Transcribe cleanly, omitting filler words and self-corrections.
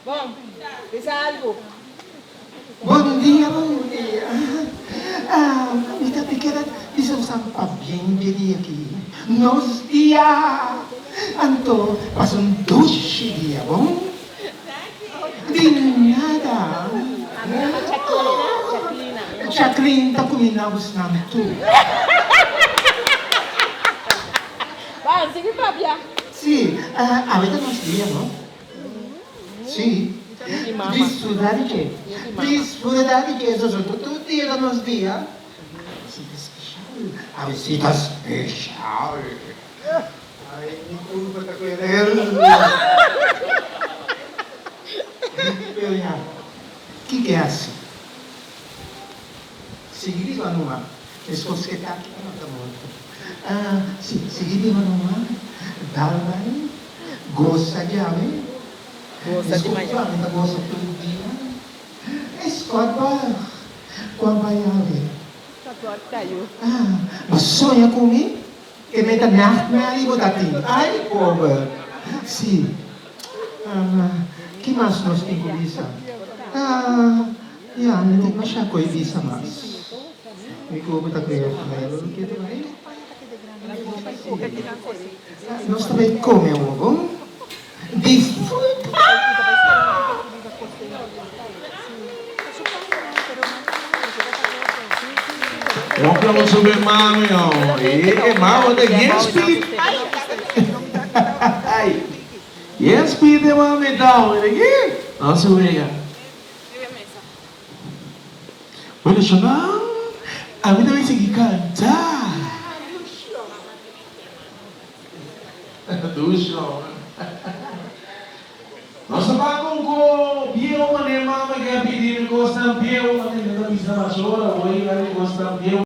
Bom, diz algo. Bom dia, bom dia. Minha pequena, isso é bem dia aqui. Nos dias. Anto, passa duche dia, bom? De nada. A minha é Jacqueline. Jacqueline, tá combinando tu. Vai, sigue Fabia. Sì, avete uno dia, no? Sì. Disfrutar che? Disfrutar che sono tutti erano dia. Visita special. A visita special. Ai, mi curva da quella. Chi che è? Seguiti con una. E scoschettati molto molto. Sì, seguiti con una. Dalmai. Gosta di ave. Gosta de manhã. Escuta, gosta todo dia. Escuta, qual vai ave? Agora caiu. Mas sonha comigo? Que me dá nachtmerrie voor dat ding. Ai, pobre. Sim. Que mais nós temos com isso? Ja, não tem mais coisa disso mais. Me como tá com ele, que também. Nós também comemos, bom? Desfruta. Welcome to my mami, oh. Hey, mama, the yes, Pete. Yes, Pete, mami, down again. Nossa, obrigado. Olha, chama. A mim também segui cantar. Do show. Nossa, bagulho com Biel, mano, mama, que é pedir, gostam Biel, mano, não precisa mais chorar, oi, gostam Biel.